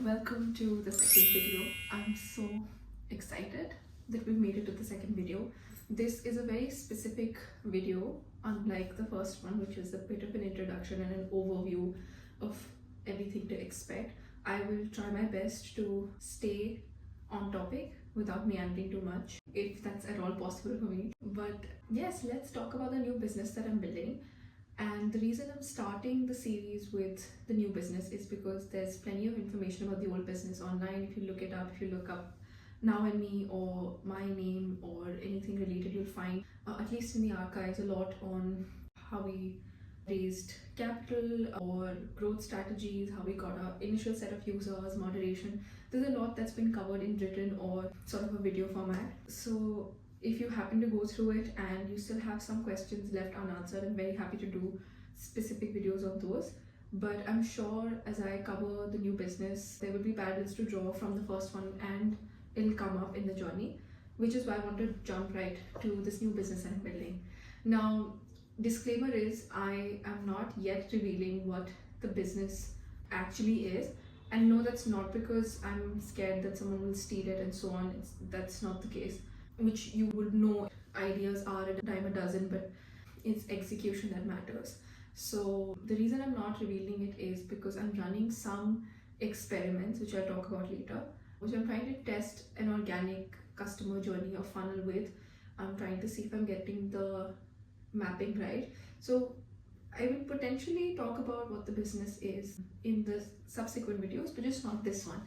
Welcome to the second video. I'm so excited that we made it to the second video. This is a very specific video, unlike the first one, which is a bit of an introduction and an overview of everything to expect. I will try my best to stay on topic without meandering too much, if that's at all possible for me. But yes, let's talk about the new business that I'm building. And the reason I'm starting the series with the new business is because there's plenty of information about the old business online. If you look it up, if you look up Now and Me or my name or anything related, you'll find, at least in the archives, a lot on how we raised capital or growth strategies, how we got our initial set of users, moderation. There's a lot that's been covered in written or sort of a video format. So if you happen to go through it and you still have some questions left unanswered, I'm very happy to do specific videos on those. But I'm sure as I cover the new business, there will be parallels to draw from the first one and it'll come up in the journey, which is why I want to jump right to this new business I'm building. Now, disclaimer is I am not yet revealing what the business actually is. And no, that's not because I'm scared that someone will steal it and so on. That's not the case. Which you would know, ideas are a dime a dozen, but it's execution that matters. So the reason I'm not revealing it is because I'm running some experiments, which I'll talk about later, which I'm trying to test an organic customer journey or funnel with. I'm trying to see if I'm getting the mapping right. So I will potentially talk about what the business is in the subsequent videos, but just not this one.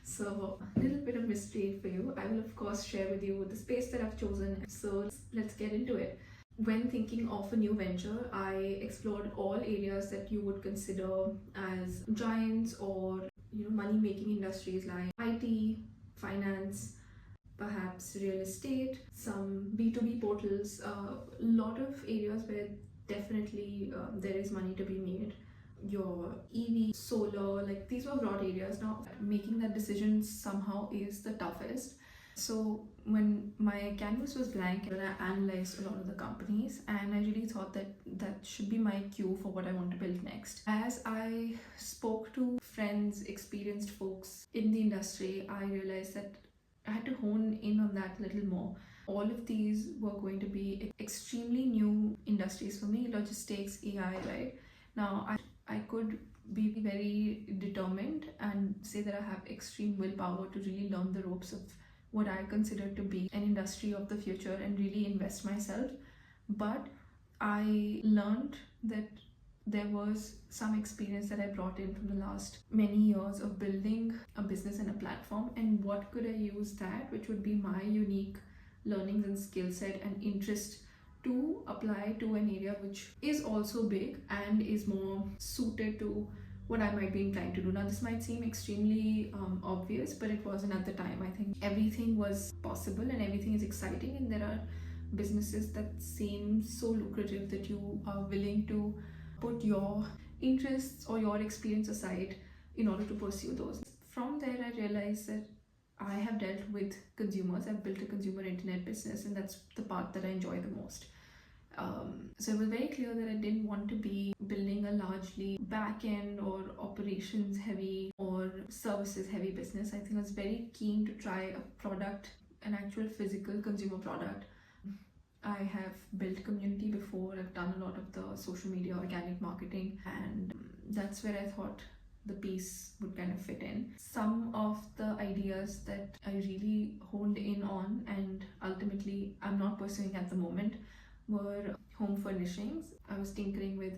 So a little bit of mystery for you. I will of course share with you the space that I've chosen. So let's get into it. When thinking of a new venture, I explored all areas that you would consider as giants or money-making industries like IT, finance, perhaps real estate, some B2B portals, a lot of areas where definitely there is money to be made. Your EV, solar, like these were broad areas. Now, making that decision somehow is the toughest. So when my canvas was blank, I analyzed a lot of the companies and I really thought that that should be my cue for what I want to build next. As I spoke to friends, experienced folks in the industry, I realized that I had to hone in on that a little more. All of these were going to be extremely new industries for me. Logistics, AI, right? Now, I could be very determined and say that I have extreme willpower to really learn the ropes of what I consider to be an industry of the future and really invest myself. But I learned that there was some experience that I brought in from the last many years of building a business and a platform, and what could I use that, which would be my unique learnings and skill set and interest, to apply to an area which is also big and is more suited to what I might be inclined to do. Now, this might seem extremely obvious, but it wasn't at the time. I think everything was possible and everything is exciting, and there are businesses that seem so lucrative that you are willing to put your interests or your experience aside in order to pursue those. From there, I realized that I have dealt with consumers. I've built a consumer internet business, and that's the part that I enjoy the most. So it was very clear that I didn't want to be building a largely back-end or operations heavy or services heavy business. I think I was very keen to try a product, an actual physical consumer product. I have built community before. I've done a lot of the social media organic marketing, and that's where I thought the piece would kind of fit in. Some of the ideas that I really honed in on and ultimately I'm not pursuing at the moment were home furnishings. I was tinkering with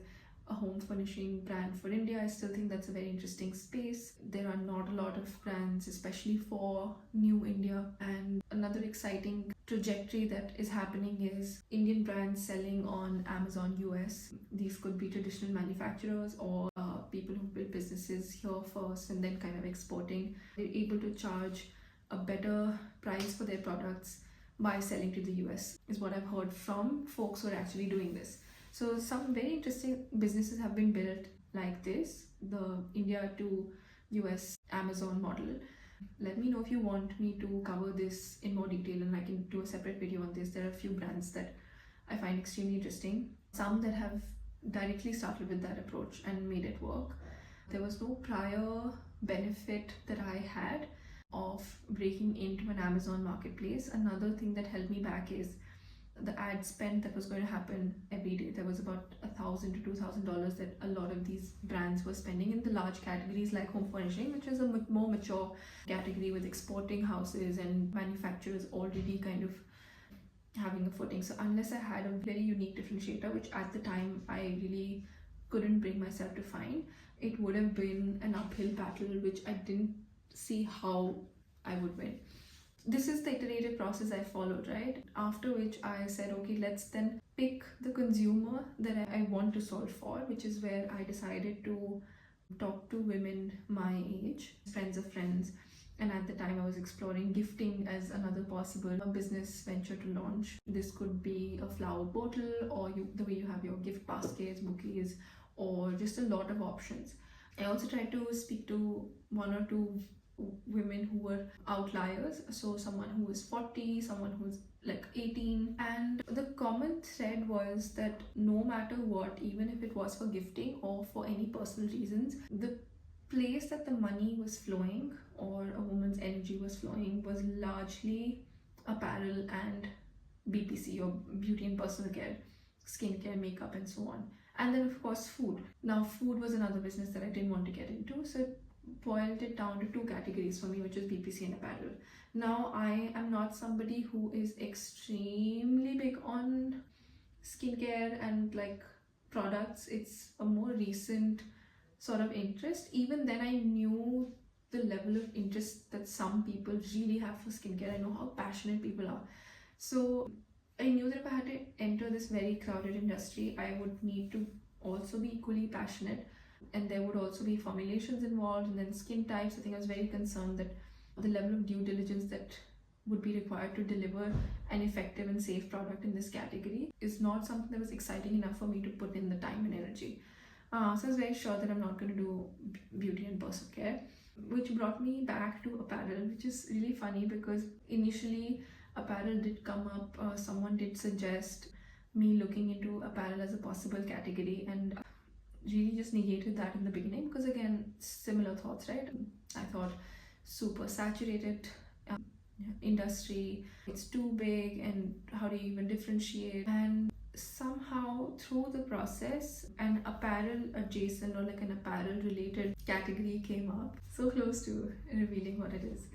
a home furnishing brand for India. I still think that's a very interesting space. There are not a lot of brands, especially for new India. And another exciting trajectory that is happening is Indian brands selling on Amazon US. These could be traditional manufacturers or people who build businesses here first and then kind of exporting. They're able to charge a better price for their products by selling to the US, is what I've heard from folks who are actually doing this. So some very interesting businesses have been built like this, the India to US Amazon model. Let me know if you want me to cover this in more detail and I can do a separate video on this. There are a few brands that I find extremely interesting, some that have directly started with that approach and made it work. There was no prior benefit that I had of breaking into an Amazon marketplace. Another thing that held me back is the ad spend that was going to happen every day. There was about $1,000 to $2,000 that a lot of these brands were spending in the large categories like home furnishing, which is a more mature category with exporting houses and manufacturers already kind of having a footing. So unless I had a very unique differentiator, which at the time I really couldn't bring myself to find, it would have been an uphill battle, which I didn't see how I would win. This is the iterative process I followed, right? After which I said, okay, let's then pick the consumer that I want to solve for, which is where I decided to talk to women my age, friends of friends. And at the time, I was exploring gifting as another possible business venture to launch. This could be a flower bottle, or the way you have your gift baskets, bouquets, or just a lot of options. I also tried to speak to one or two women who were outliers, so someone who was 40, someone who's like 18, and the common thread was that no matter what, even if it was for gifting or for any personal reasons, the place that the money was flowing or a woman's energy was flowing was largely apparel and BPC, or beauty and personal care, skincare, makeup, and so on. And then of course food. Now food was another business that I didn't want to get into, so it boiled it down to two categories for me, which is BPC and apparel. Now I am not somebody who is extremely big on skincare and like products. It's a more recent sort of interest. Even then I knew the level of interest that some people really have for skincare. I know how passionate people are. So I knew that if I had to enter this very crowded industry, I would need to also be equally passionate, and there would also be formulations involved, and then skin types. I think I was very concerned that the level of due diligence that would be required to deliver an effective and safe product in this category is not something that was exciting enough for me to put in the time and energy. So I was very sure that I'm not going to do beauty and personal care, which brought me back to apparel, which is really funny because initially apparel did come up. Someone did suggest me looking into apparel as a possible category, and really just negated that in the beginning because, again, similar thoughts, right? I thought super saturated industry, it's too big, and how do you even differentiate? And somehow through the process, an apparel adjacent or like an apparel related category came up, so close to revealing what it is.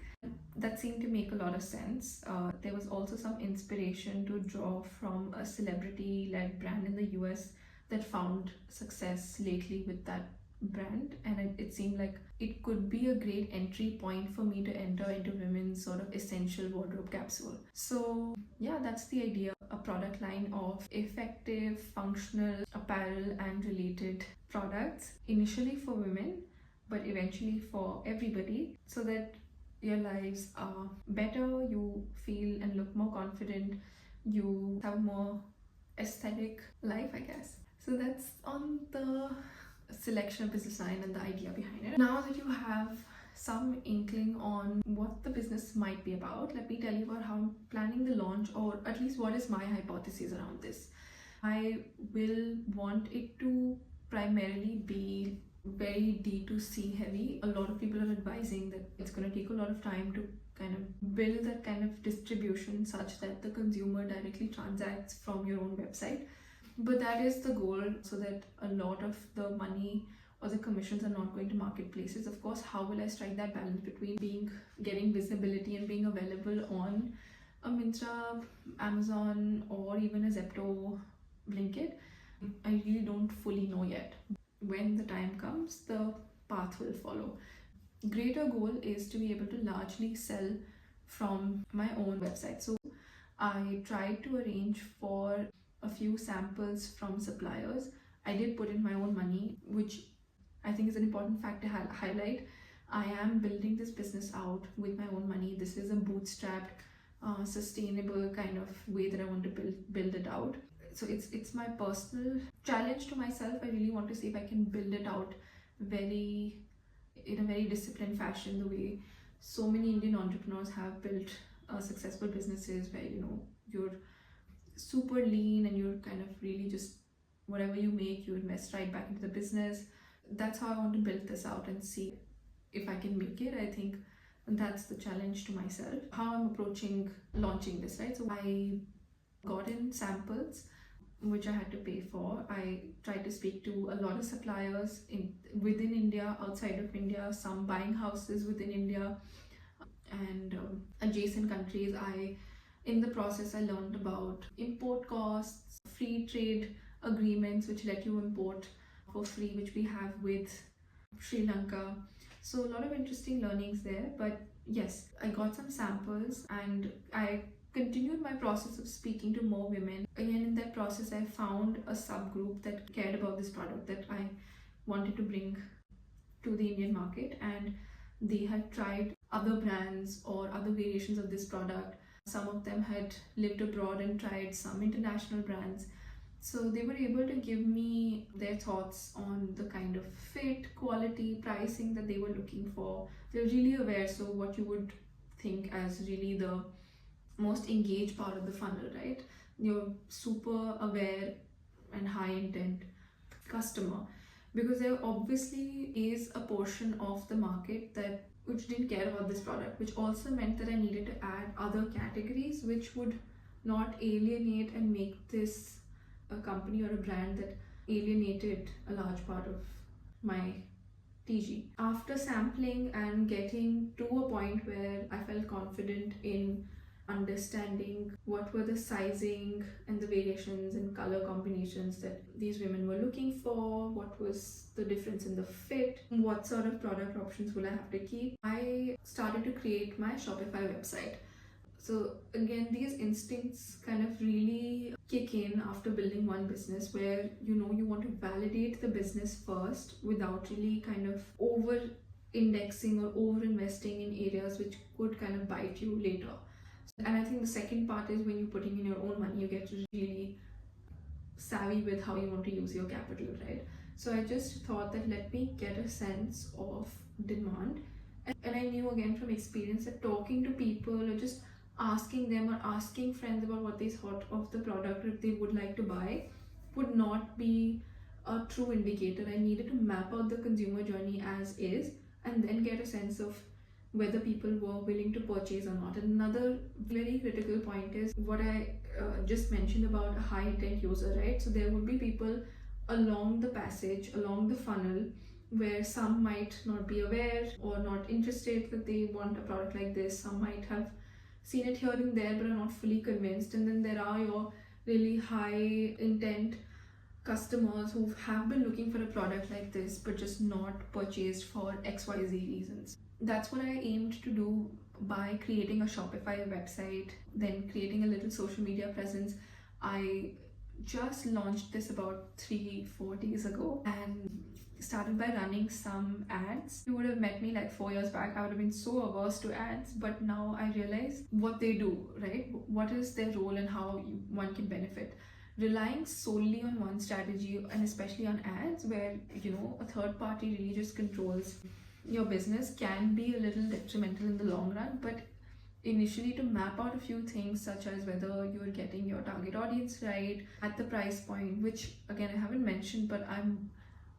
That seemed to make a lot of sense. There was also some inspiration to draw from a celebrity-led brand in the US that found success lately with that brand, and it seemed like it could be a great entry point for me to enter into women's sort of essential wardrobe capsule. So yeah, that's the idea. A product line of effective, functional apparel and related products, initially for women, but eventually for everybody, so that your lives are better, you feel and look more confident, you have a more aesthetic life, I guess. So that's on the selection of business line and the idea behind it. Now that you have some inkling on what the business might be about, let me tell you about how I'm planning the launch, or at least what is my hypothesis around this. I will want it to primarily be very D2C heavy. A lot of people are advising that it's going to take a lot of time to kind of build that kind of distribution such that the consumer directly transacts from your own website. But that is the goal, so that a lot of the money or the commissions are not going to marketplaces. Of course, how will I strike that balance between getting visibility and being available on a Myntra, Amazon, or even a Zepto, Blinkit? I really don't fully know yet. When the time comes, the path will follow. Greater goal is to be able to largely sell from my own website. So I tried to arrange for a few samples from suppliers. I did put in my own money, which I think is an important fact to highlight. I am building this business out with my own money. This is a bootstrapped, sustainable kind of way that I want to build it out. So it's my personal challenge to myself. I really want to see if I can build it out in a very disciplined fashion, the way so many Indian entrepreneurs have built successful businesses, where you're super lean and you're kind of really just whatever you make, you invest right back into the business. That's how I want to build this out and see. if I can make it. I think that's the challenge to myself, how I'm approaching launching this, right? So I got in samples which I had to pay for. I tried to speak to a lot of suppliers within India, outside of India, some buying houses within India, and adjacent countries. In the process, I learned about import costs, free trade agreements which let you import for free, which we have with Sri Lanka. So a lot of interesting learnings there. But yes, I got some samples and I continued my process of speaking to more women. Again, in that process, I found a subgroup that cared about this product that I wanted to bring to the Indian market, and they had tried other brands or other variations of this product. Some of them had lived abroad and tried some international brands. So they were able to give me their thoughts on the kind of fit, quality, pricing that they were looking for. They're really aware, so what you would think as really the most engaged part of the funnel, right? You're super aware and high intent customer, because there obviously is a portion of the market that which didn't care about this product, which also meant that I needed to add other categories which would not alienate and make this a company or a brand that alienated a large part of my TG. After sampling and getting to a point where I felt confident in understanding what were the sizing and the variations and color combinations that these women were looking for, what was the difference in the fit, what sort of product options will I have to keep, I started to create my Shopify website. So again, these instincts kind of really kick in after building one business, where you want to validate the business first without really kind of over indexing or over investing in areas which could kind of bite you later. And I think the second part is when you're putting in your own money, you get to really savvy with how you want to use your capital, right? So I just thought that let me get a sense of demand. And I knew again from experience that talking to people or just asking them or asking friends about what they thought of the product, if they would like to buy, would not be a true indicator. I needed to map out the consumer journey as is and then get a sense of whether people were willing to purchase or not. And another very critical point is what I just mentioned about a high intent user, right? So there would be people along the passage, along the funnel, where some might not be aware or not interested that they want a product like this. Some might have seen it here and there but are not fully convinced. And then there are your really high intent customers who have been looking for a product like this but just not purchased for XYZ reasons. That's what I aimed to do by creating a Shopify website, then creating a little social media presence. I just launched this about 3-4 days ago and started by running some ads. You would have met me like 4 years back, I would have been so averse to ads, but now I realize what they do, right? What is their role and how one can benefit. Relying solely on one strategy, and especially on ads where a third party really just controls your business, can be a little detrimental in the long run. But initially, to map out a few things such as whether you're getting your target audience right at the price point, which again I haven't mentioned, but I'm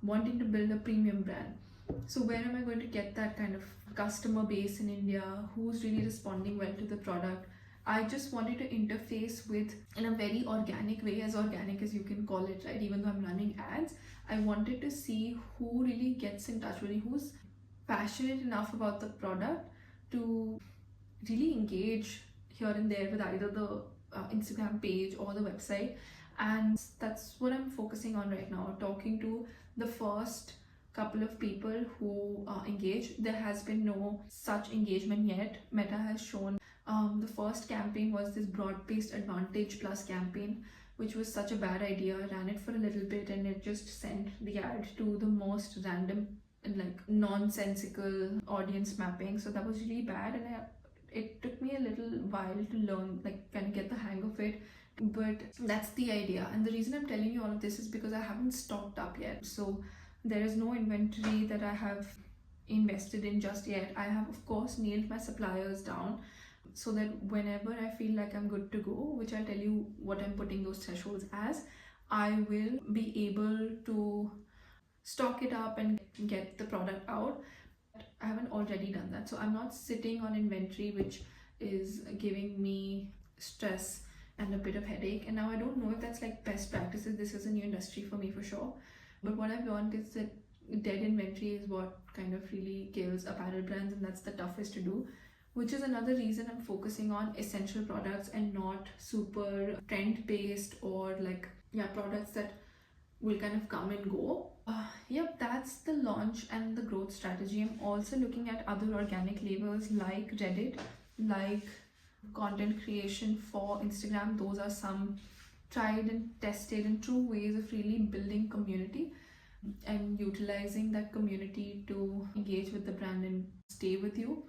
wanting to build a premium brand. So where am I going to get that kind of customer base in India who's really responding well to the product? I just wanted to interface with, in a very organic way, as organic as you can call it, right? Even though I'm running ads, I wanted to see who really gets in touch with me, who's passionate enough about the product to really engage here and there with either the Instagram page or the website. And that's what I'm focusing on right now, talking to the first couple of people who engage. There has been no such engagement yet. Meta has shown the first campaign was this broad-based advantage plus campaign, which was such a bad idea. I ran it for a little bit and it just sent the ad to the most random and like nonsensical audience mapping. So that was really bad, and it took me a little while to learn, like kind of get the hang of it. But that's the idea, and the reason I'm telling you all of this is because I haven't stocked up yet. So there is no inventory that I have invested in just yet. I have of course nailed my suppliers down so that whenever I feel like I'm good to go, which I'll tell you what I'm putting those thresholds as, I will be able to stock it up and get the product out. I haven't already done that. So I'm not sitting on inventory which is giving me stress and a bit of headache. And now I don't know if that's like best practices. This is a new industry for me for sure. But what I've learned is that dead inventory is what kind of really kills apparel brands, and that's the toughest to do, which is another reason I'm focusing on essential products and not super trend based or like, yeah, products that will kind of come and go. Yep, that's the launch and the growth strategy. I'm also looking at other organic labels like Reddit, like content creation for Instagram. Those are some tried and tested and true ways of really building community and utilizing that community to engage with the brand and stay with you.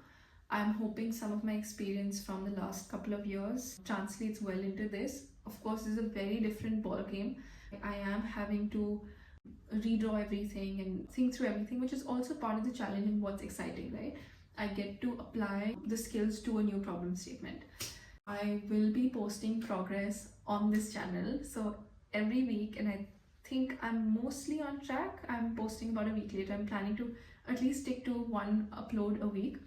I'm hoping some of my experience from the last couple of years translates well into this. Of course, this is a very different ball game. I am having to redraw everything and think through everything, which is also part of the challenge and what's exciting, right? I get to apply the skills to a new problem statement. I will be posting progress on this channel, so every week, and I think I'm mostly on track. I'm posting about a week later. I'm planning to at least stick to one upload a week.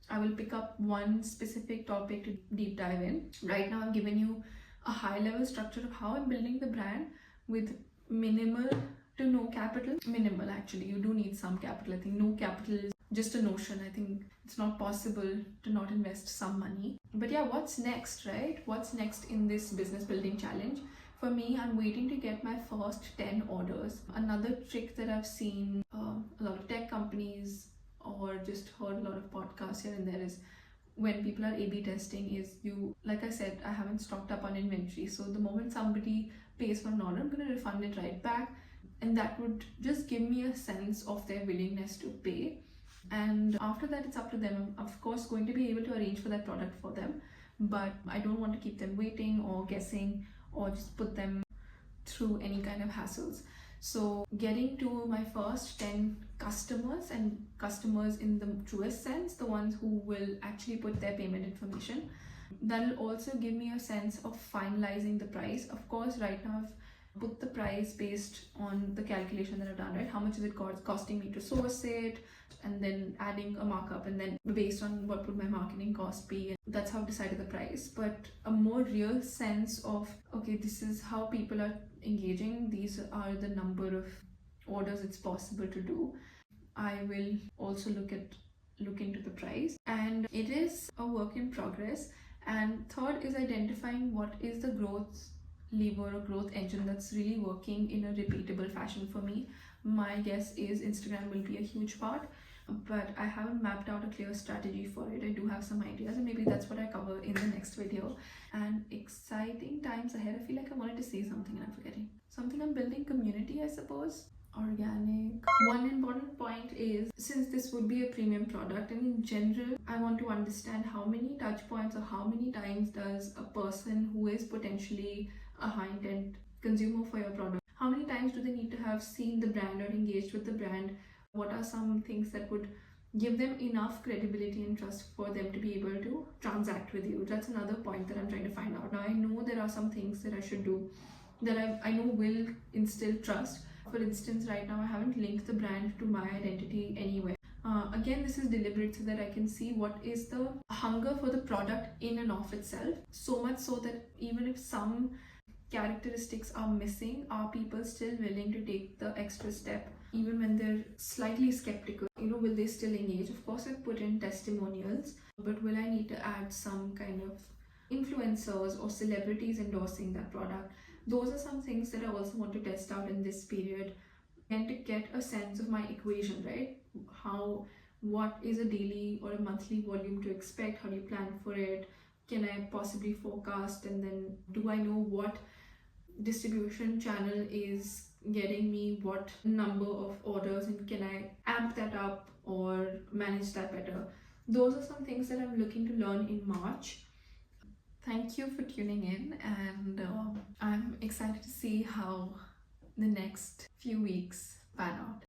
I will pick up one specific topic to deep dive in. Right now, I'm giving you a high level structure of how I'm building the brand with minimal to no capital. Minimal, actually, you do need some capital. I think no capital is just a notion. I think it's not possible to not invest some money. But yeah, what's next, right? What's next in this business building challenge? For me, I'm waiting to get my first 10 orders. Another trick that I've seen a lot of tech companies or just heard a lot of podcasts here and there is when people are A/B testing is you, like I said, I haven't stocked up on inventory. So the moment somebody pays for an order, I'm going to refund it right back. And that would just give me a sense of their willingness to pay. And after that, it's up to them. I'm of course going to be able to arrange for that product for them, but I don't want to keep them waiting or guessing or just put them through any kind of hassles. So getting to my first 10 customers, and customers in the truest sense, the ones who will actually put their payment information, that'll also give me a sense of finalizing the price. Of course, right now I've put the price based on the calculation that I've done, right? How much is it costing me to source it, and then adding a markup, and then based on what would my marketing cost be, and that's how I've decided the price. But a more real sense of, okay, this is how people are engaging, these are the number of orders it's possible to do. I will also look into the price, and it is a work in progress. And third is identifying what is the growth lever or growth engine that's really working in a repeatable fashion for me. My guess is Instagram will be a huge part, but I haven't mapped out a clear strategy for it. I do have some ideas, and maybe that's what I cover in the next video. And exciting times ahead. I feel like I wanted to say something and I'm forgetting. Something I'm building community, I suppose. Organic. One important point is, since this would be a premium product, and in general, I want to understand how many touch points or how many times does a person who is potentially a high intent consumer for your product, how many times do they need to have seen the brand or engaged with the brand? What are some things that would give them enough credibility and trust for them to be able to transact with you? That's another point that I'm trying to find out. Now, I know there are some things that I should do that I know will instill trust. For instance, right now I haven't linked the brand to my identity anywhere. Again, this is deliberate so that I can see what is the hunger for the product in and of itself. So much so that even if some characteristics are missing, are people still willing to take the extra step even when they're slightly skeptical? Will they still engage? Of course, I've put in testimonials, but will I need to add some kind of influencers or celebrities endorsing that product? Those are some things that I also want to test out in this period, and to get a sense of my equation, right? What is a daily or a monthly volume to expect? How do you plan for it? Can I possibly forecast? And then do I know what distribution channel is getting me what number of orders, and can I amp that up or manage that better? Those are some things that I'm looking to learn in March. Thank you for tuning in, and I'm excited to see how the next few weeks pan out.